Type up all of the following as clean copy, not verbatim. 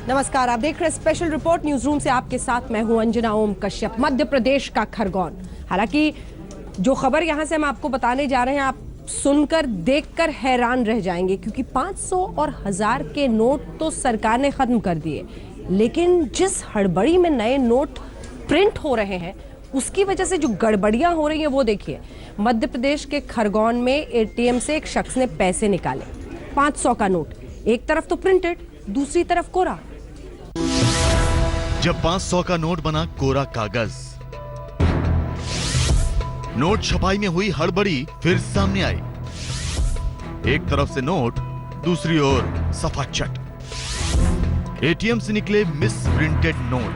नमस्कार, आप देख रहे हैं स्पेशल रिपोर्ट न्यूज रूम से। आपके साथ मैं हूं अंजना ओम कश्यप। मध्य प्रदेश का खरगोन। हालांकि जो खबर यहां से हम आपको बताने जा रहे हैं, आप सुनकर देखकर हैरान रह जाएंगे, क्योंकि 500 और 1000 के नोट तो सरकार ने खत्म कर दिए, लेकिन जिस हड़बड़ी में नए नोट प्रिंट हो रहे हैं उसकी वजह से जो गड़बड़ियां हो रही हैं वो देखिए। मध्य प्रदेश के खरगोन में एटीएम से एक शख्स ने पैसे निकाले, 500 का नोट, एक तरफ तो प्रिंटेड, दूसरी तरफ कोरा। जब 500 का नोट बना कोरा कागज, नोट छपाई में हुई हड़बड़ी फिर सामने आई। एक तरफ से नोट, दूसरी ओर सफाचट। एटीएम से निकले मिस प्रिंटेड नोट।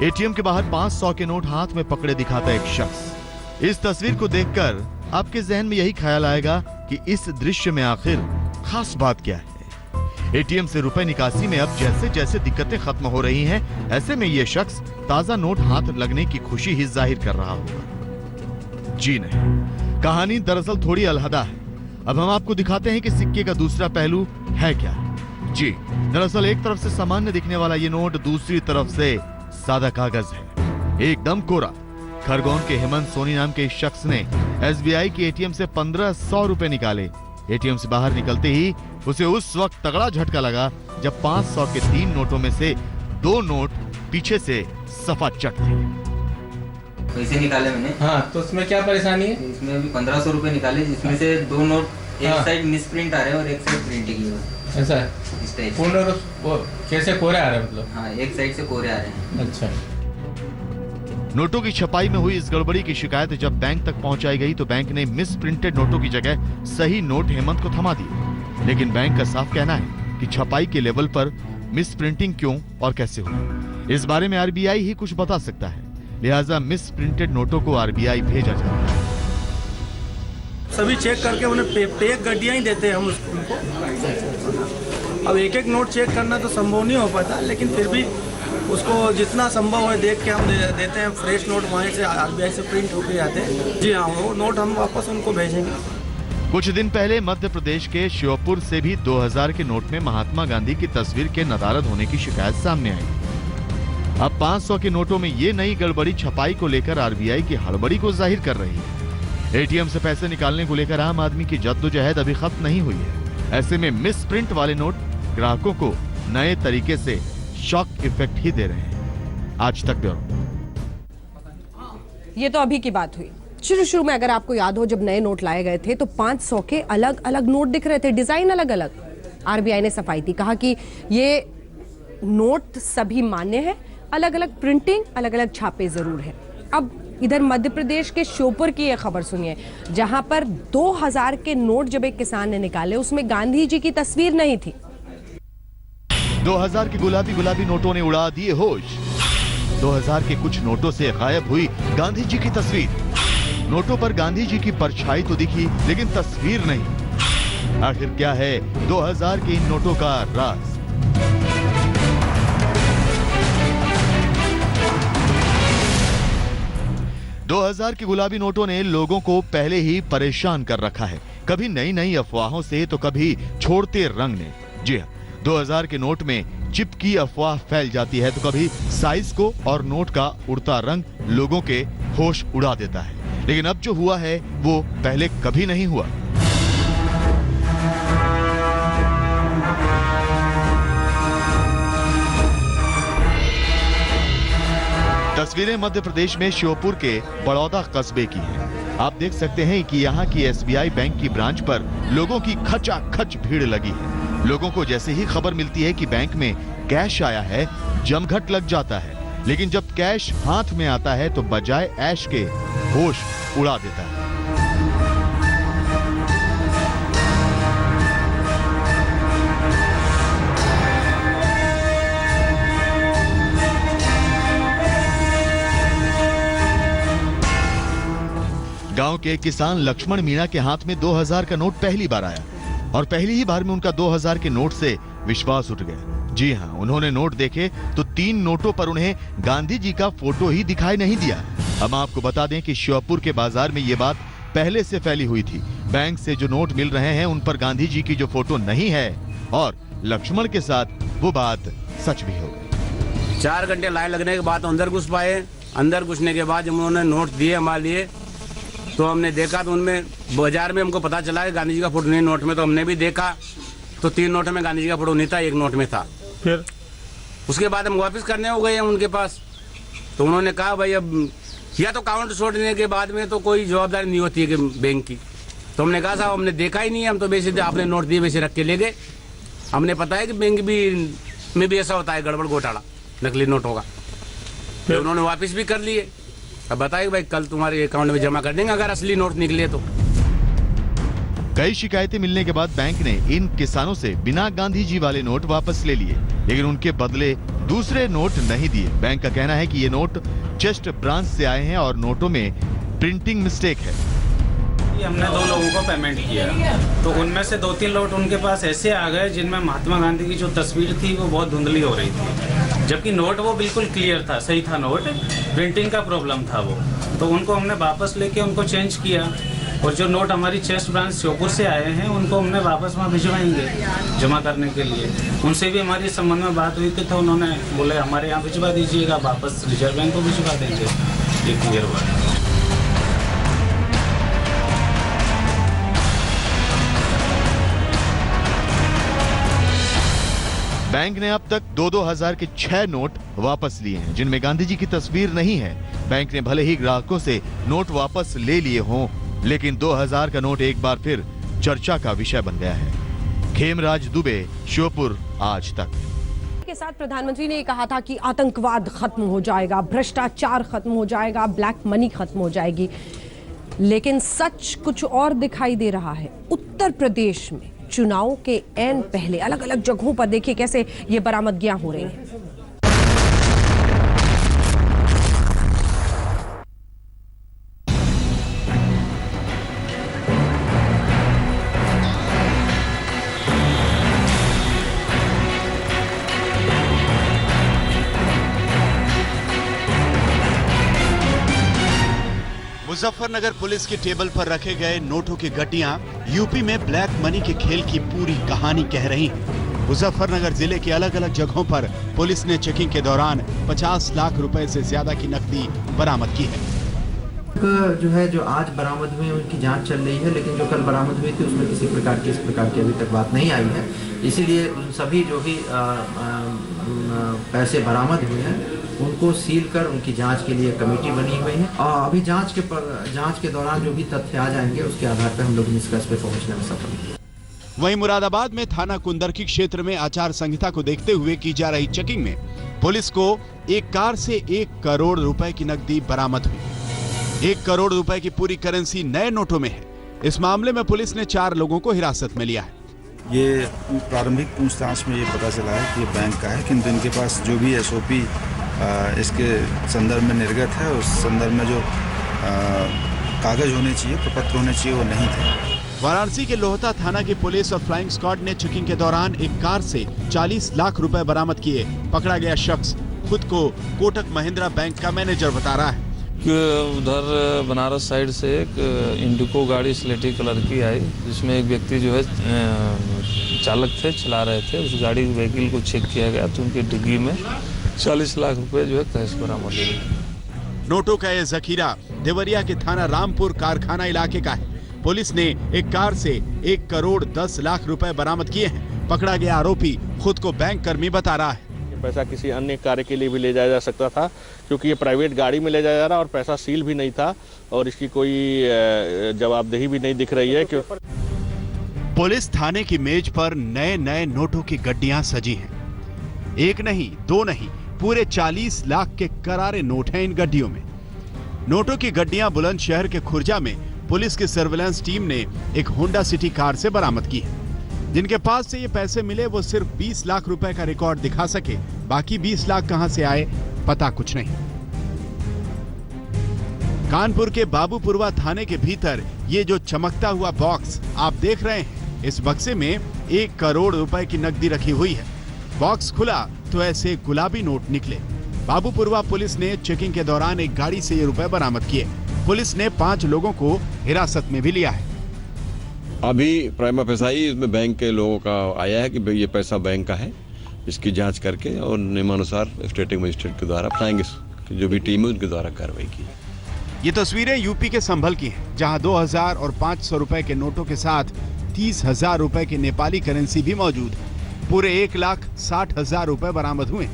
एटीएम के बाहर 500 के नोट हाथ में पकड़े दिखाता एक शख्स। इस तस्वीर को देखकर आपके जहन में यही ख्याल आएगा कि इस दृश्य में आखिर खास बात क्या है। एटीएम से रुपए निकासी में अब जैसे जैसे दिक्कतें खत्म हो रही हैं, ऐसे में यह शख्स ताजा नोट हाथ लगने की खुशी ही जाहिर कर रहा होगा। जी नहीं, कहानी दरअसल थोड़ी अलहदा है। अब हम आपको दिखाते हैं कि सिक्के का दूसरा पहलू है क्या। जी, दरअसल एक तरफ से सामान्य दिखने वाला ये नोट दूसरी तरफ से सादा कागज है, एकदम कोरा। खरगोन के हेमंत सोनी नाम के इस शख्स ने एसबीआई की एटीएम से 1500 रुपए निकाले। एटीएम से बाहर निकलते ही उसे उस वक्त तगड़ा झटका लगा जब 500 के 3 नोटों में से 2 नोट पीछे से सफाचट थे। पैसे निकाले मैंने। हाँ, तो उसमें क्या परेशानी है? इसमें अभी 1500 रुपए निकाले, जिसमें से 2 नोट एक साइड मिस प्रिंट आ रहे हैं और एक साइड प्रिंट की है। ऐसा है? इस टाइप पूर्ण रूप कैसे कोरे आ रहे हैं मतलब? हाँ, एक साइड से कोरे आ रहे हैं। अच्छा। नोटों की छपाई में हुई इस गड़बड़ी की शिकायत जब बैंक तक पहुंचाई गई तो बैंक ने मिस प्रिंटेड नोटों की जगह सही नोट हेमंत को थमा दिए। लेकिन बैंक का साफ कहना है कि छपाई के लेवल पर मिस प्रिंटिंग क्यों और कैसे हुई, इस बारे में आरबीआई ही कुछ बता सकता है। लिहाजा मिस प्रिंटेड नोटों को आरबीआई भेजा जाता है। सभी चेक करके उन्हें पे गड्डियां ही देते हैं हम उनको। अब एक एक नोट चेक करना तो संभव नहीं हो पाता, लेकिन फिर भी उसको जितना संभव है देख के हम देते हैं। फ्रेश नोट वहीं से आरबीआई से प्रिंट होकर आते हैं। जी हाँ, वो नोट हम वापस उनको भेजेंगे। कुछ दिन पहले मध्य प्रदेश के श्योपुर से भी 2000 के नोट में महात्मा गांधी की तस्वीर के नदारद होने की शिकायत सामने आई। अब 500 के नोटों में ये नई गड़बड़ी छपाई को लेकर आरबीआई की हड़बड़ी को जाहिर कर रही है। एटीएम से पैसे निकालने को लेकर आम आदमी की जद्दोजहद अभी खत्म नहीं हुई है। ऐसे में मिस प्रिंट वाले नोट ग्राहकों को नए तरीके से शॉक इफेक्ट ही दे रहे हैं। आज तक ब्यूरो। ये तो अभी की बात हुई। शुरू में अगर आपको याद हो, जब नए नोट लाए गए थे तो 500 के अलग अलग नोट दिख रहे थे, डिजाइन अलग अलग। आरबीआई ने सफाई दी, कहा कि ये नोट सभी मान्य है, अलग अलग प्रिंटिंग, अलग अलग छापे जरूर है। अब इधर मध्य प्रदेश के श्योपुर की यह खबर सुनिए, जहां पर 2000 के नोट जब एक किसान ने निकाले, उसमें गांधी जी की तस्वीर नहीं थी। 2000 के गुलाबी नोटों ने उड़ा दिए होश। 2000 के कुछ नोटों से गायब हुई गांधी जी की तस्वीर। नोटों पर गांधी जी की परछाई तो दिखी, लेकिन तस्वीर नहीं। आखिर क्या है 2000 के इन नोटों का राज? दो 2000 के गुलाबी नोटों ने लोगों को पहले ही परेशान कर रखा है, कभी नई नई अफवाहों से तो कभी छोड़ते रंग ने। जी हाँ, 2000 के नोट में चिप की अफवाह फैल जाती है तो कभी साइज को और नोट का उड़ता रंग लोगों के होश उड़ा देता है। लेकिन अब जो हुआ है वो पहले कभी नहीं हुआ। तस्वीरें मध्य प्रदेश में श्योपुर के बड़ौदा कस्बे की हैं। आप देख सकते हैं कि यहाँ की एसबीआई बैंक की ब्रांच पर लोगों की खचाखच भीड़ लगी है। लोगों को जैसे ही खबर मिलती है कि बैंक में कैश आया है, जमघट लग जाता है। लेकिन जब कैश हाथ में आता है तो बजाय ऐश के होश उड़ा देता है। गांव के किसान लक्ष्मण मीणा के हाथ में 2000 का नोट पहली बार आया और पहली ही बार में उनका 2000 के नोट से विश्वास उठ गया। जी हां, उन्होंने नोट देखे तो 3 नोटों पर उन्हें गांधी जी का फोटो ही दिखाई नहीं दिया। हम आपको बता दें कि श्योपुर के बाजार में ये बात पहले से फैली हुई थी। बैंक से जो नोट मिल रहे हैं उन पर गांधी जी की जो फोटो नहीं है और लक्ष्मण के साथ वो बात सच भी हो गई। 4 घंटे लाइन लगने के बाद अंदर घुस पाए। अंदर घुसने के बाद जब उन्होंने नोट दिए हमारे लिए तो हमने देखा तो उनमें बाजार में हमको पता चला कि गांधी जी का फोटो नहीं नोट में। तो हमने भी देखा तो 3 नोट में गांधी जी का फोटो नहीं था, 1 नोट में था। फिर उसके बाद हम वापस करने हो गए हैं उनके पास। तो उन्होंने कहा भाई अब या तो काउंटर छोड़ने के बाद में तो कोई जवाबदारी नहीं होती है कि बैंक की। तो हमने कहा साहब हमने देखा ही नहीं है, हम तो वैसे आपने नोट दिए वैसे रख के ले गए। हमने पता है कि बैंक में भी ऐसा होता है गड़बड़ घोटाला, नकली नोट होगा। फिर उन्होंने वापस भी कर लिए। अब बताइए भाई कल तुम्हारे अकाउंट में जमा कर देंगे अगर असली नोट निकले तो। कई शिकायतें मिलने के बाद बैंक ने इन किसानों से बिना गांधी जी वाले नोट वापस ले लिए, लेकिन उनके बदले दूसरे नोट नहीं दिए। बैंक का कहना है कि ये नोट चेस्ट ब्रांच से आए हैं और नोटों में प्रिंटिंग मिस्टेक है। हमने 2 लोगों को पेमेंट किया तो उनमें से 2-3 नोट उनके पास ऐसे आ गए जिनमें महात्मा गांधी की जो तस्वीर थी वो बहुत धुंधली हो रही थी, जबकि नोट वो बिल्कुल क्लियर था, सही था नोट, प्रिंटिंग का प्रॉब्लम था वो। तो उनको हमने वापस लेके उनको चेंज किया और जो नोट हमारी चेस्ट ब्रांच श्योपुर से आए हैं उनको हमने वापस वहाँ भिजवाएंगे जमा करने के लिए। उनसे भी हमारी इस संबंध में बात हुई थी तो उन्होंने बोले हमारे यहाँ भिजवा दीजिएगा, वापस रिजर्व बैंक को भिजवा देंगे। ये क्लियर हुआ। बैंक ने अब तक 2-2 हजार के 6 नोट वापस लिए हैं जिनमें गांधी जी की तस्वीर नहीं है। बैंक ने भले ही ग्राहकों से नोट वापस ले लिए हों, लेकिन 2000 का नोट एक बार फिर चर्चा का विषय बन गया है। खेमराज दुबे, श्योपुर, आज तक। के साथ प्रधानमंत्री ने कहा था कि आतंकवाद खत्म हो जाएगा, भ्रष्टाचार खत्म हो जाएगा, ब्लैक मनी खत्म हो जाएगी, लेकिन सच कुछ और दिखाई दे रहा है। उत्तर प्रदेश में चुनाव के ऐन पहले अलग अलग जगहों पर देखिए कैसे ये बरामदगियां हो रही हैं। मुजफ्फरनगर पुलिस के टेबल पर रखे गए नोटों की गड्डियां यूपी में ब्लैक मनी के खेल की पूरी कहानी कह रही हैं। मुजफ्फरनगर जिले के अलग अलग जगहों पर पुलिस ने चेकिंग के दौरान 50 लाख रुपए से ज्यादा की नकदी बरामद की है। जो आज बरामद हुए उनकी जांच चल रही है, लेकिन जो कल बरामद हुई थी उसमें किसी प्रकार की इस प्रकार की अभी तक बात नहीं आई है। इसीलिए उन सभी जो भी पैसे बरामद हुए हैं उनको सील कर उनकी जांच के लिए कमेटी बनी हुई है और अभी जांच के दौरान जो भी तथ्य आ जाएंगे उसके आधार पर हम लोग निष्कर्ष पे पहुंचने में सफल होंगे। वहीं मुरादाबाद में थाना कुंदरकी क्षेत्र में आचार संहिता को देखते हुए की जा रही चेकिंग में पुलिस को एक कार से 1 करोड़ रुपए की नकदी बरामद हुई। 1 करोड़ रुपए की पूरी करेंसी नए नोटों में है। इस मामले में पुलिस ने 4 लोगों को हिरासत में लिया है। ये प्रारंभिक पूछताछ में ये पता चला है कि ये बैंक का है, किंतु इनके पास जो भी SOP इसके संदर्भ में निर्गत है उस संदर्भ में जो कागज होने चाहिए, प्रपत्र होने चाहिए, वो नहीं थे। वाराणसी के लोहता थाना की पुलिस और फ्लाइंग स्क्वाड ने चेकिंग के दौरान एक कार से 40 लाख रुपए बरामद किए। पकड़ा गया शख्स खुद को कोटक महिंद्रा बैंक का मैनेजर बता रहा है। उधर बनारस साइड से एक इंडिको गाड़ी स्लेटी कलर की आई, जिसमें एक व्यक्ति जो है चालक थे, चला रहे थे। उस गाड़ी व्हीकल को चेक किया गया तो उनकी डिग्गी में 40 लाख रुपए जो है कैश बरामद हुए। नोटों का यह जखीरा देवरिया के थाना रामपुर कारखाना इलाके का है। पुलिस ने एक कार से 1 करोड़ 10 लाख रुपए बरामद किए हैं। पकड़ा गया आरोपी खुद को बैंक कर्मी बता रहा है। पैसा किसी अन्य कार्य के लिए भी ले जाया जा सकता था, क्योंकि ये प्राइवेट गाड़ी में ले जाया जा रहा और पैसा सील भी नहीं था और इसकी कोई जवाबदेही भी नहीं दिख रही है। पुलिस थाने की मेज पर नए नए नोटों की गड्डियां सजी हैं। 1 नहीं, 2 नहीं, पूरे 40 लाख के करारे नोट हैं इन गड्डियों में। नोटों की गड्डियां बुलंदशहर के खुर्जा में पुलिस की सर्विलांस टीम ने एक होंडा सिटी कार से बरामद की है। जिनके पास से ये पैसे मिले वो सिर्फ 20 लाख रुपए का रिकॉर्ड दिखा सके, बाकी 20 लाख कहां से आए पता कुछ नहीं। कानपुर के बाबूपुरवा थाने के भीतर ये जो चमकता हुआ बॉक्स आप देख रहे हैं, इस बक्से में 1 करोड़ रुपए की नकदी रखी हुई है। बॉक्स खुला तो ऐसे गुलाबी नोट निकले। बाबूपुरवा पुलिस ने चेकिंग के दौरान एक गाड़ी से ये रुपए बरामद किए। पुलिस ने 5 लोगों को हिरासत में भी लिया है। अभी प्राइमा फेसाई इसमें बैंक के लोगों का आया है कि भाई ये पैसा बैंक का है, इसकी जांच करके और नियमानुसार स्टेटिंग मजिस्ट्रेट के द्वारा अपनाएंगे, जो भी टीम है उनके द्वारा कार्रवाई की। ये तस्वीरें यूपी के संभल की हैं, जहां 2000 और 500 रुपए के नोटों के साथ 30,000 रुपए की नेपाली करेंसी भी मौजूद है। पूरे 1,60,000 रुपए बरामद हुए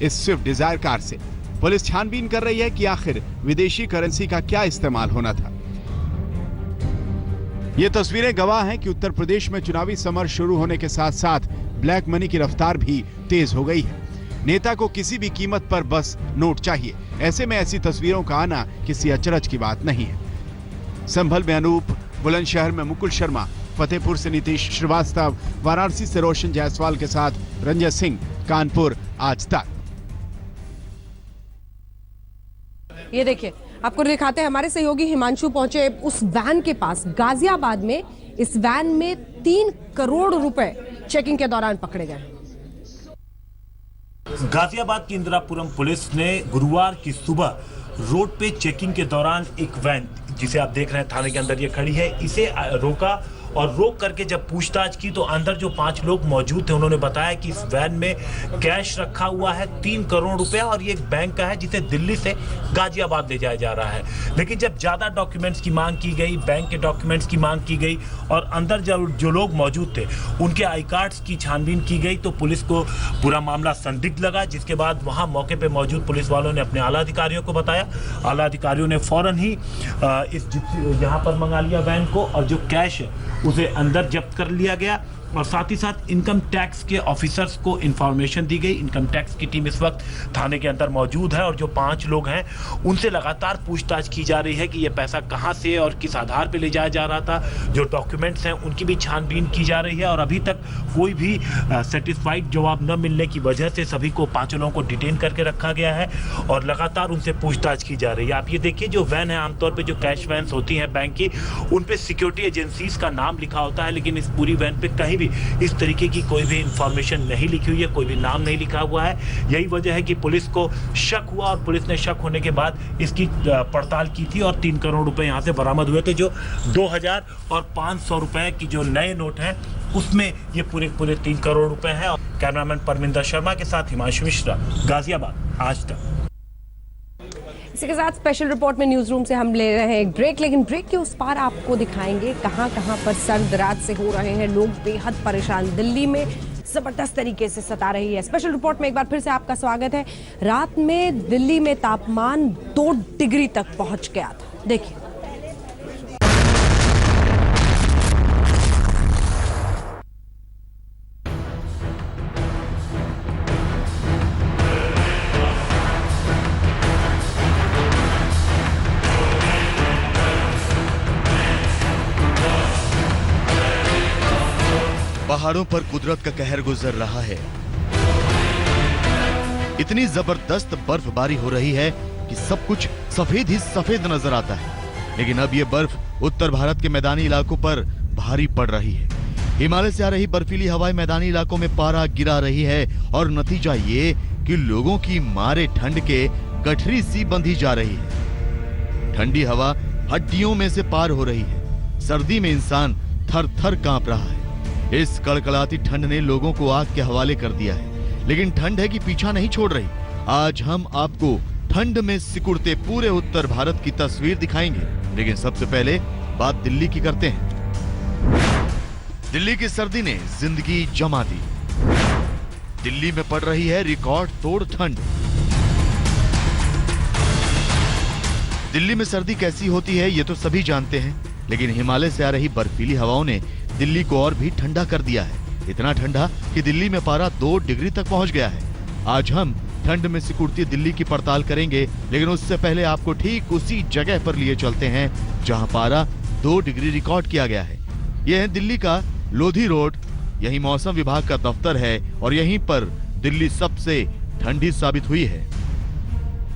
इस स्विफ्ट डिजायर कार से। पुलिस छानबीन कर रही है कि आखिर विदेशी करेंसी का क्या इस्तेमाल होना था। ये तस्वीरें गवाह हैं कि उत्तर प्रदेश में चुनावी समर शुरू होने के साथ साथ ब्लैक मनी की रफ्तार भी तेज हो गई है। नेता को किसी भी कीमत पर बस नोट चाहिए। ऐसे में ऐसी तस्वीरों का आना किसी अचरज की बात नहीं है। संभल में अनूप, बुलंदशहर में मुकुल शर्मा, फतेहपुर से नीतीश श्रीवास्तव, वाराणसी से रोशन जायसवाल के साथ रंजन सिंह, कानपुर, आज तक। ये देखिए, आपको दिखाते हैं, हमारे सहयोगी हिमांशु पहुंचे उस वैन के पास गाजियाबाद में। इस वैन में 3 करोड़ रुपए चेकिंग के दौरान पकड़े गए। गाजियाबाद की इंदिरापुरम पुलिस ने गुरुवार की सुबह रोड पे चेकिंग के दौरान एक वैन, जिसे आप देख रहे हैं थाने के अंदर ये खड़ी है, इसे रोका और रोक करके जब पूछताछ की तो अंदर जो 5 लोग मौजूद थे उन्होंने बताया कि इस वैन में कैश रखा हुआ है 3 करोड़ रुपया और ये एक बैंक का है जिसे दिल्ली से गाजियाबाद ले जाया जा रहा है। लेकिन जब ज्यादा डॉक्यूमेंट्स की मांग की गई, बैंक के डॉक्यूमेंट्स की मांग की गई और अंदर जो लोग मौजूद थे उनके आई कार्ड्स की छानबीन की गई तो पुलिस को पूरा मामला संदिग्ध लगा, जिसके बाद वहां मौके पर मौजूद पुलिस वालों ने अपने आला अधिकारियों को बताया। आला अधिकारियों ने फौरन ही यहाँ पर मंगा लिया वैन को और जो कैश है उसे अंदर जब्त कर लिया गया और साथ ही साथ इनकम टैक्स के ऑफिसर्स को इंफॉर्मेशन दी गई। इनकम टैक्स की टीम इस वक्त थाने के अंदर मौजूद है और जो 5 लोग हैं उनसे लगातार पूछताछ की जा रही है कि ये पैसा कहां से और किस आधार पर ले जाया जा रहा था। जो डॉक्यूमेंट्स हैं उनकी भी छानबीन की जा रही है और अभी तक कोई भी सेटिस्फाइड जवाब न मिलने की वजह से सभी को 5 लोगों को डिटेन करके रखा गया है और लगातार उनसे पूछताछ की जा रही है। आप ये देखिए, जो वैन है, आमतौर पर जो कैश वैन होती हैं बैंक की, उन पर सिक्योरिटी एजेंसीज का नाम लिखा होता है, लेकिन इस पूरी वैन पे कहीं भी इस तरीके की कोई भी इंफॉर्मेशन नहीं लिखी हुई है, कोई भी नाम नहीं लिखा हुआ है। यही वजह है कि पुलिस को शक हुआ और पुलिस ने शक होने के बाद इसकी पड़ताल की थी और 3 करोड़ रुपए यहां से बरामद हुए थे। जो 2000 और 500 रुपए की जो नए नोट हैं उसमें ये पूरे 3 करोड़ रुपए हैं। कैमरामैन परमिंदर शर्मा के साथ हिमांशु मिश्रा, गाजियाबाद, आज तक। इसी के साथ स्पेशल रिपोर्ट में न्यूज रूम से हम ले रहे हैं एक ब्रेक, लेकिन ब्रेक के उस पार आपको दिखाएंगे कहां पर सर्द रात से हो रहे हैं लोग बेहद परेशान। दिल्ली में जबरदस्त तरीके से सता रही है। स्पेशल रिपोर्ट में एक बार फिर से आपका स्वागत है। रात में दिल्ली में तापमान 2 डिग्री तक पहुंच गया था। देखिए, पहाड़ों पर कुदरत का कहर गुजर रहा है। इतनी जबरदस्त बर्फबारी हो रही है कि सब कुछ सफेद ही सफेद नजर आता है। लेकिन अब यह बर्फ उत्तर भारत के मैदानी इलाकों पर भारी पड़ रही है। हिमालय से आ रही बर्फीली हवाएं मैदानी इलाकों में पारा गिरा रही है और नतीजा ये कि लोगों की मारे ठंड के गठरी सी बंधी जा रही है। ठंडी हवा हड्डियों में से पार हो रही है। सर्दी में इंसान थर थर कांप रहा है। इस कड़कड़ाती ठंड ने लोगों को आग के हवाले कर दिया है, लेकिन ठंड है कि पीछा नहीं छोड़ रही। आज हम आपको ठंड में सिकुड़ते पूरे उत्तर भारत की तस्वीर दिखाएंगे, लेकिन सबसे पहले बात दिल्ली की करते हैं। दिल्ली की सर्दी ने जिंदगी जमा दी। दिल्ली में पड़ रही है रिकॉर्ड तोड़ ठंड। दिल्ली में सर्दी कैसी होती है ये तो सभी जानते हैं, लेकिन हिमालय से आ रही बर्फीली हवाओं ने दिल्ली को और भी ठंडा कर दिया है। इतना ठंडा कि दिल्ली में पारा 2 डिग्री तक पहुंच गया है। आज हम ठंड में सिकुड़ती दिल्ली की पड़ताल करेंगे, लेकिन उससे पहले आपको ठीक उसी जगह पर लिए चलते हैं जहां पारा 2 डिग्री रिकॉर्ड किया गया है। यह है दिल्ली का लोधी रोड। यही मौसम विभाग का दफ्तर है और यहीं पर दिल्ली सबसे ठंडी साबित हुई है।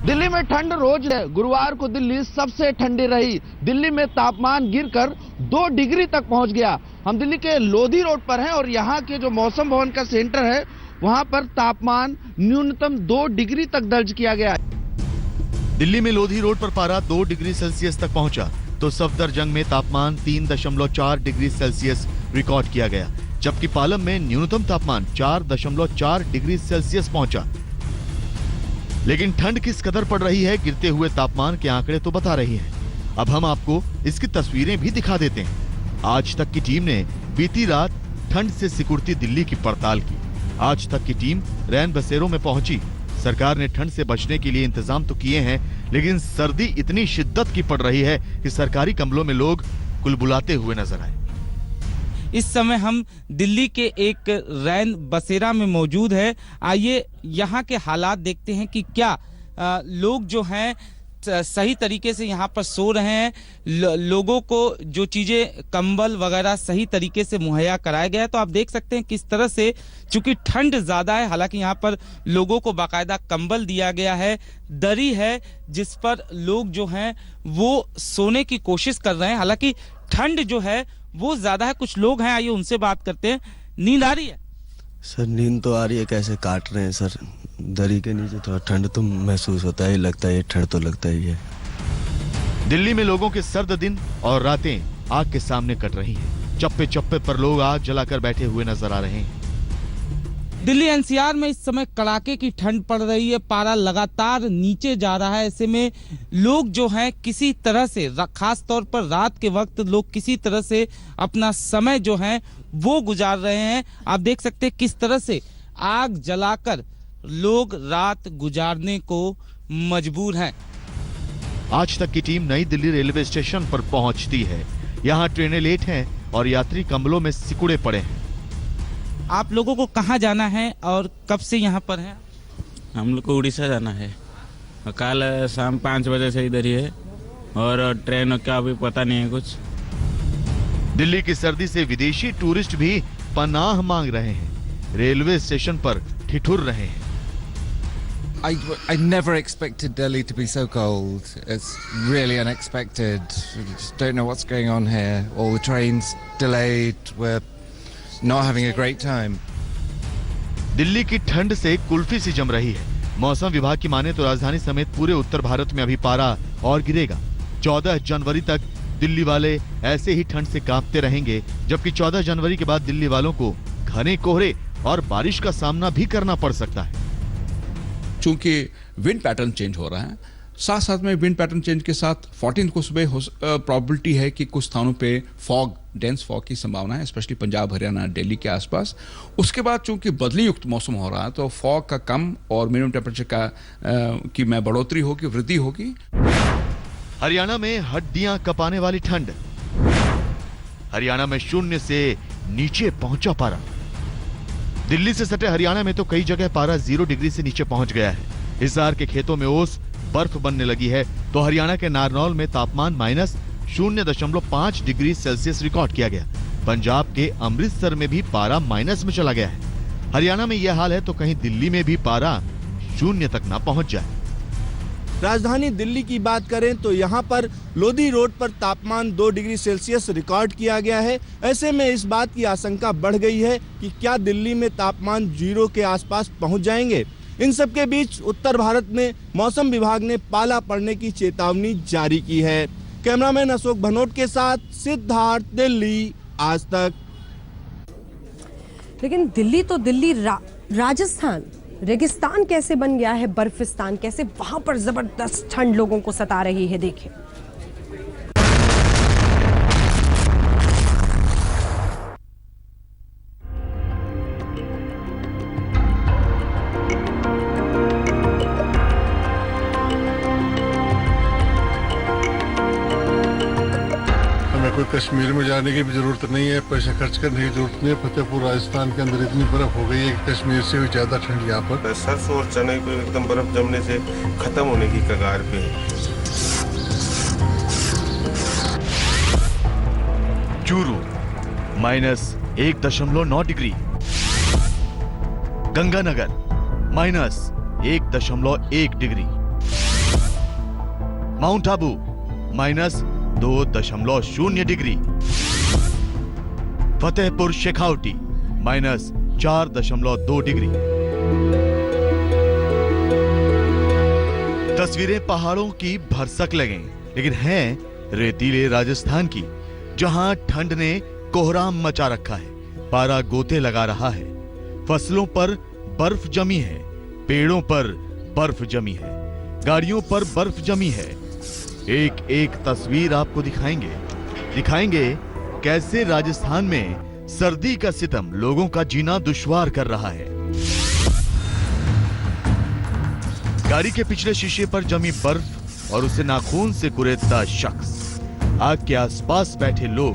दिल्ली में ठंड रोज है। गुरुवार को दिल्ली सबसे ठंडी रही। दिल्ली में तापमान गिरकर 2 डिग्री तक पहुंच गया। हम दिल्ली के लोधी रोड पर हैं और यहाँ के जो मौसम भवन का सेंटर है वहां पर तापमान न्यूनतम 2 डिग्री तक दर्ज किया गया है। दिल्ली में लोधी रोड पर पारा 2 डिग्री सेल्सियस तक पहुंचा। तो सफदरजंग में तापमान 3.4 डिग्री सेल्सियस रिकॉर्ड किया गया, जबकि पालम में न्यूनतम तापमान 4.4 डिग्री सेल्सियस पहुंचा। लेकिन ठंड किस कदर पड़ रही है, गिरते हुए तापमान के आंकड़े तो बता रही हैं। अब हम आपको इसकी तस्वीरें भी दिखा देते हैं। आज तक की टीम ने बीती रात ठंड से सिकुड़ती दिल्ली की पड़ताल की। आज तक की टीम रैन बसेरों में पहुंची। सरकार ने ठंड से बचने के लिए इंतजाम तो किए हैं, लेकिन सर्दी इतनी शिद्दत की पड़ रही है कि सरकारी कमलों में लोग कुलबुलाते हुए नजर आए। इस समय हम दिल्ली के एक रैन बसेरा में मौजूद है। आइए यहाँ के हालात देखते हैं कि क्या लोग जो हैं सही तरीके से यहाँ पर सो रहे हैं। लोगों को जो चीजें कंबल वगैरह सही तरीके से मुहैया कराया गया है। तो आप देख सकते हैं किस तरह से, चूंकि ठंड ज्यादा है, हालांकि यहाँ पर लोगों को बाकायदा कंबल दिया गया है, दरी है जिस पर लोग जो हैं वो सोने की कोशिश कर रहे हैं। हालांकि ठंड जो है वो ज्यादा है। कुछ लोग हैं, आइए उनसे बात करते हैं। नींद आ रही है? सर नींद तो आ रही है, कैसे काट रहे हैं सर। दरी के नीचे थोड़ा ठंड तो महसूस होता है, लगता है ठंड तो लगता ही है। दिल्ली में लोगों के सर्द दिन और रातें आग के सामने कट रही हैं। चप्पे चप्पे पर लोग आग जलाकर बैठे हुए नजर आ रहे हैं। दिल्ली एनसीआर में इस समय कड़ाके की ठंड पड़ रही है। पारा लगातार नीचे जा रहा है। ऐसे में लोग जो हैं किसी तरह से, खास तौर पर रात के वक्त लोग किसी तरह से अपना समय जो है वो गुजार रहे हैं। आप देख सकते हैं किस तरह से आग जलाकर लोग रात गुजारने को मजबूर हैं। आज तक की टीम नई दिल्ली रेलवे स्टेशन पर पहुंचती है। यहाँ ट्रेनें लेट हैं और यात्री कंबलों में सिकुड़े पड़े हैं। आप लोगों को कहाँ जाना है और कब से यहाँ पर हैं? हम लोग को उड़ीसा जाना है। कल शाम 5 बजे से इधर ही है और ट्रेन का अभी पता नहीं है कुछ। दिल्ली की सर्दी से विदेशी टूरिस्ट भी पनाह मांग रहे हैं, रेलवे स्टेशन पर ठिठुर रहे हैं। I never expected Delhi to be so cold. It's really unexpected. We just don't know what's going on here. All the trains delayed. We're not having a great time. Delhi की ठंड से कुल्फी सी जम रही है। मौसम विभाग की माने तो राजधानी समेत पूरे उत्तर भारत में अभी पारा और गिरेगा। 14 जनवरी तक दिल्ली वाले ऐसे ही ठंड से कांपते रहेंगे, जबकि 14 जनवरी के बाद दिल्ली वालों को घने कोहरे और बारिश का सामना भी करना पड़ सकता है। चूंकि विंड पैटर्न चेंज हो रहा है, साथ साथ में विंड पैटर्न चेंज के साथ 14 को सुबह प्रोबेबिलिटी है कि कुछ स्थानों पे फॉग, डेंस फॉग की संभावना है, स्पेशली पंजाब, हरियाणा, दिल्ली के आसपास। उसके बाद चूंकि बदली युक्त मौसम हो रहा है तो फॉग का कम और मिनिमम टेम्परेचर का की में बढ़ोतरी होगी, वृद्धि होगी। हरियाणा में हड्डियां कपाने वाली ठंड। हरियाणा में 0 से नीचे पहुंचा पारा। दिल्ली से सटे हरियाणा में तो कई जगह पारा 0 डिग्री से नीचे पहुंच गया है। हिसार के खेतों में ओस, बर्फ बनने लगी है, तो हरियाणा के नारनौल में तापमान -0.5 डिग्री सेल्सियस रिकॉर्ड किया गया। पंजाब के अमृतसर में भी पारा माइनस में चला गया है। हरियाणा में यह हाल है तो कहीं दिल्ली में भी पारा 0 तक ना पहुंच जाए। राजधानी दिल्ली की बात करें तो यहाँ पर लोधी रोड पर तापमान 2 डिग्री सेल्सियस रिकॉर्ड किया गया है। ऐसे में इस बात की आशंका बढ़ गई है कि क्या दिल्ली में तापमान 0 के आसपास पहुँच जाएंगे। इन सब के बीच उत्तर भारत में मौसम विभाग ने पाला पड़ने की चेतावनी जारी की है। कैमरामैन अशोक भनोट के साथ सिद्धार्थ, दिल्ली, आज तक। लेकिन दिल्ली तो दिल्ली, राजस्थान रेगिस्तान कैसे बन गया है, बर्फिस्तान कैसे, वहां पर जबरदस्त ठंड लोगों को सता रही है। देखिए कोई कश्मीर में जाने की भी जरूरत नहीं है, पैसे खर्च करने की जरूरत नहीं है। फतेहपुर राजस्थान के अंदर इतनी बर्फ हो गई है कि कश्मीर से भी ज्यादा ठंड यहाँ पर। सरसों और चने को एकदम बर्फ जमने से खत्म होने की कगार पे है। Churu -1.9 degree, Ganganagar -1.1 degree, mount Abu -2.0 degree, Fatehpur Shekhawati -4.2 degree. तस्वीरें पहाड़ों की भरसक लगें, लेकिन हैं रेतीले राजस्थान की, जहां ठंड ने कोहराम मचा रखा है, पारा गोते लगा रहा है, फसलों पर बर्फ जमी है, पेड़ों पर बर्फ जमी है, गाड़ियों पर बर्फ जमी है। एक एक तस्वीर आपको दिखाएंगे कैसे राजस्थान में सर्दी का सितम लोगों का जीना दुश्वार कर रहा है। गाड़ी के पिछले शीशे पर जमी बर्फ और उसे नाखून से कुरेदता शख्स, आग के आसपास बैठे लोग।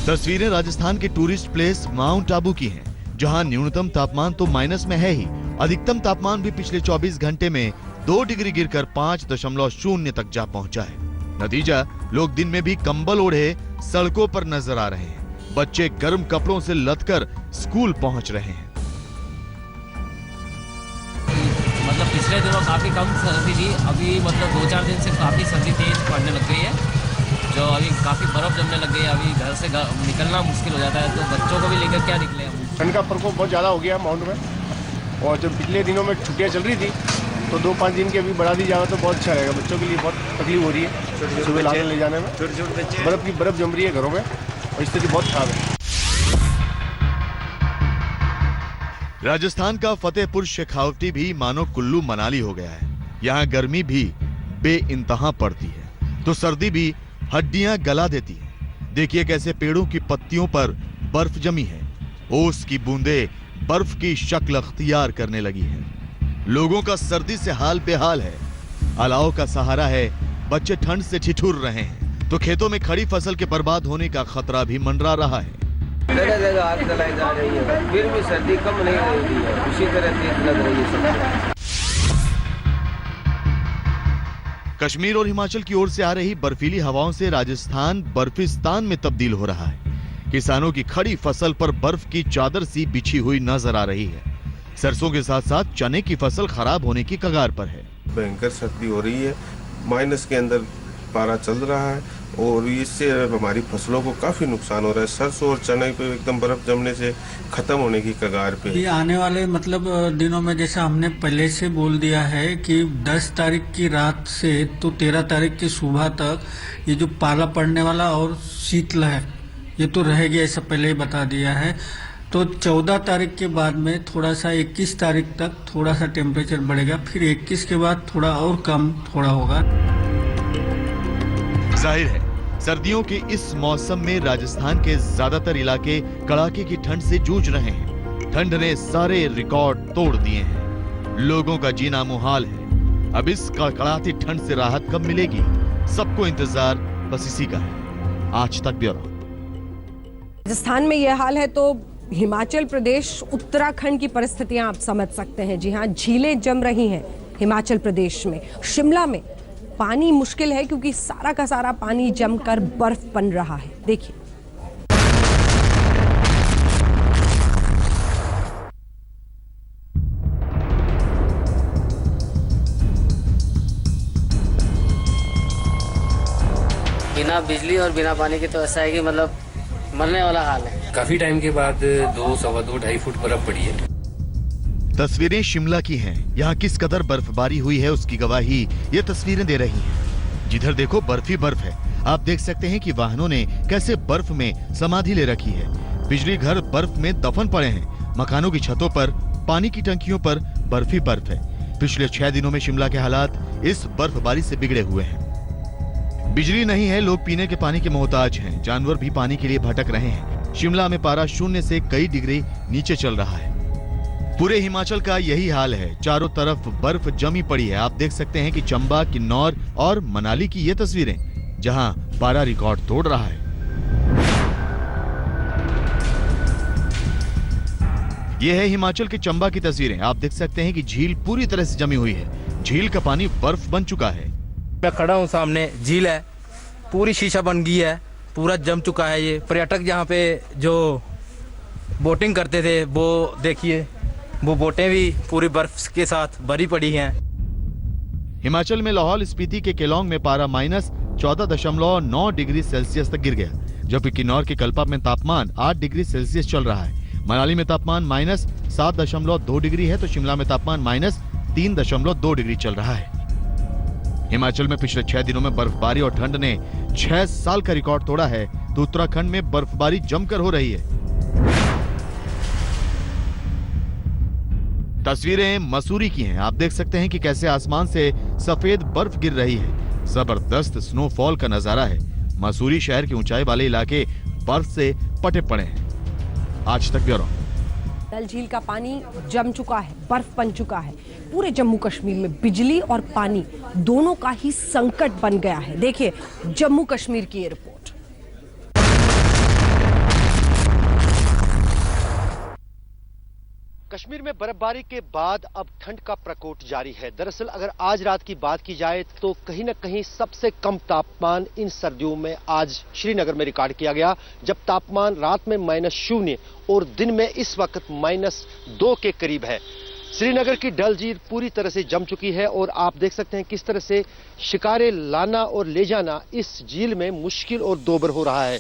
तस्वीरें राजस्थान के टूरिस्ट प्लेस माउंट आबू की हैं, जहां न्यूनतम तापमान तो माइनस में है ही, अधिकतम तापमान भी पिछले 24 घंटे में 2 डिग्री गिरकर 5.0 तक जा पहुंचा है। नतीजा, लोग दिन में भी कंबल ओढ़े सड़कों पर नजर आ रहे हैं। बच्चे गर्म कपड़ों से लदकर स्कूल पहुंच रहे हैं। मतलब पिछले दिनों काफी कम सर्दी थी, अभी मतलब 2-4 दिन से काफी सर्दी तेज पड़ने लग गई है, जो अभी काफी बर्फ जमने लग गई है। अभी घर से निकलना मुश्किल हो जाता है, तो बच्चों को भी लेकर क्या निकले हम। ठंड का प्रकोप बहुत ज़्यादा हो गया माउंट में, और जब पिछले दिनों में छुट्टियाँ चल रही थी तो 2-5 दिन की अभी बढ़ा दी जाए तो बहुत अच्छा रहेगा। बच्चों के लिए बहुत तकलीफ हो रही है सुबह लाने ले जाने में, बर्फ जम रही है घरों में और स्थिति बहुत खराब है। राजस्थान का फतेहपुर शेखावटी भी मानो कुल्लू मनाली हो गया है। यहाँ गर्मी भी बेइंतहा पड़ती है तो सर्दी भी हड्डियां गला देती है। देखिए कैसे पेड़ों की पत्तियों पर बर्फ जमी है, ओस की बूंदें बर्फ की शक्ल अख्तियार करने लगी है। लोगों का सर्दी से हाल बेहाल है। अलाव का सहारा है, बच्चे ठंड से ठिठुर रहे हैं तो खेतों में खड़ी फसल के बर्बाद होने का खतरा भी मंडरा रहा है। जगह जगह आग जलाई जा रही है, फिर भी सर्दी कम नहीं हो रही है, उसी तरह तेज लग रही है सबको। कश्मीर और हिमाचल की ओर से आ रही बर्फीली हवाओं से राजस्थान बर्फिस्तान में तब्दील हो रहा है। किसानों की खड़ी फसल पर बर्फ की चादर सी बिछी हुई नजर आ रही है। सरसों के साथ साथ चने की फसल खराब होने की कगार पर है। भयंकर सर्दी हो रही है, माइनस के अंदर पारा चल रहा है और इससे हमारी फसलों को काफी नुकसान हो रहा है। सरसों और चने पे एकदम बर्फ जमने से खत्म होने की कगार पे। ये आने वाले मतलब दिनों में जैसा हमने पहले से बोल दिया है कि 10 तारीख की रात से तो 13 तारीख की सुबह तक ये जो पाला पड़ने वाला और शीतलहर ये तो रहेगी, ऐसा पहले ही बता दिया है। तो 14 तारीख के बाद में थोड़ा सा 21 तारीख तक थोड़ा सा टेम्परेचर बढ़ेगा, फिर 21 के बाद थोड़ा और कम थोड़ा होगा। जाहिर है सर्दियों के इस मौसम में राजस्थान के ज्यादातर इलाके कड़ाके की ठंड से जूझ रहे हैं। ठंड ने सारे रिकॉर्ड तोड़ दिए हैं, लोगों का जीना मुहाल है। अब इस कड़ाती ठंड से राहत कब मिलेगी, सबको इंतजार बस इसी का है। आज तक ब्यूरो। राजस्थान में यह हाल है तो हिमाचल प्रदेश, उत्तराखंड की परिस्थितियां आप समझ सकते हैं। जी हां, झीलें जम रही हैं हिमाचल प्रदेश में। शिमला में पानी मुश्किल है क्योंकि सारा का सारा पानी जमकर बर्फ बन रहा है। देखिए बिना बिजली और बिना पानी के तो ऐसा है कि मतलब मरने वाला हाल है। काफी टाइम के बाद 2, सवा 2, 2.5 फुट बर्फ पड़ी है। तस्वीरें शिमला की हैं। यहाँ किस कदर बर्फबारी हुई है उसकी गवाही ये तस्वीरें दे रही हैं। जिधर देखो बर्फ ही बर्फ है। आप देख सकते हैं कि वाहनों ने कैसे बर्फ में समाधि ले रखी है। बिजली घर बर्फ में दफन पड़े हैं। मकानों की छतों पर, पानी की टंकियों पर बर्फ ही बर्फ है। पिछले 6 दिनों में शिमला के हालात इस बर्फबारी से बिगड़े हुए हैं। बिजली नहीं है, लोग पीने के पानी के मोहताज हैं। जानवर भी पानी के लिए भटक रहे हैं। शिमला में पारा 0 से कई डिग्री नीचे चल रहा है। पूरे हिमाचल का यही हाल है। चारों तरफ बर्फ जमी पड़ी है। आप देख सकते हैं कि चंबा, किन्नौर और मनाली की ये तस्वीरें, जहां पारा रिकॉर्ड तोड़ रहा है। ये है हिमाचल के चंबा की तस्वीरें। आप देख सकते हैं कि झील पूरी तरह से जमी हुई है। झील का पानी बर्फ बन चुका है। मैं खड़ा हूँ, सामने झील है, पूरी शीशा बन गई है, पूरा जम चुका है। ये पर्यटक यहाँ पे जो बोटिंग करते थे वो देखिए, वो बोटें भी पूरी बर्फ के साथ भरी पड़ी हैं। हिमाचल में लाहौल स्पीति के केलोंग में पारा -14.9 डिग्री सेल्सियस तक गिर गया, जबकि किन्नौर के कल्पा में तापमान 8 डिग्री सेल्सियस चल रहा है। मनाली में तापमान -7.2 डिग्री है तो शिमला में तापमान -3.2 डिग्री चल रहा है। हिमाचल में पिछले 6 दिनों में बर्फबारी और ठंड ने 6 साल का रिकॉर्ड तोड़ा है, तो उत्तराखंड में बर्फबारी जमकर हो रही है। तस्वीरें मसूरी की हैं। आप देख सकते हैं कि कैसे आसमान से सफेद बर्फ गिर रही है। जबरदस्त स्नोफॉल का नजारा है। मसूरी शहर के ऊंचाई वाले इलाके बर्फ से पटे पड़े हैं। आज तक ब्यूरो। डल झील का पानी जम चुका है, बर्फ बन चुका है। पूरे जम्मू कश्मीर में बिजली और पानी दोनों का ही संकट बन गया है। देखिए जम्मू कश्मीर की ये रिपोर्ट। कश्मीर में बर्फबारी के बाद अब ठंड का प्रकोप जारी है। दरअसल अगर आज रात की बात की जाए तो कहीं ना कहीं सबसे कम तापमान इन सर्दियों में आज श्रीनगर में रिकॉर्ड किया गया, जब तापमान रात में -0 और दिन में इस वक्त -2 के करीब है। श्रीनगर की डल झील पूरी तरह से जम चुकी है और आप देख सकते हैं किस तरह से शिकारे लाना और ले जाना इस झील में मुश्किल और दोबर हो रहा है।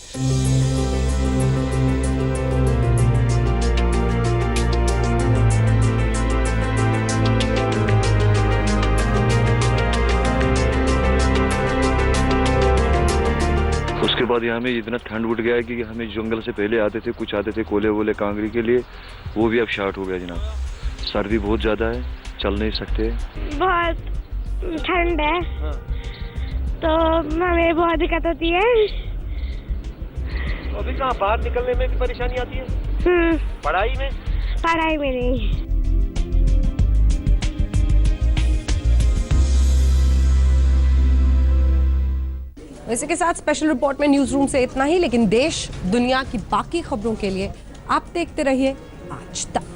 उसके बाद यहाँ में इतना ठंड उठ गया है कि हमें जंगल से पहले आते थे, कुछ आते थे कोले वोले कांगड़ी के लिए, वो भी अब स्टार्ट हो गया जनाब। सर्दी बहुत ज्यादा है, चल नहीं सकते। बहुत ठंड है तो हमें बहुत दिक्कत होती है। अभी कहाँ बाहर निकलने में भी परेशानी आती है? पढ़ाई में नहीं। इसी के साथ स्पेशल रिपोर्ट में न्यूज रूम से इतना ही, लेकिन देश दुनिया की बाकी खबरों के लिए आप देखते रहिए आज तक।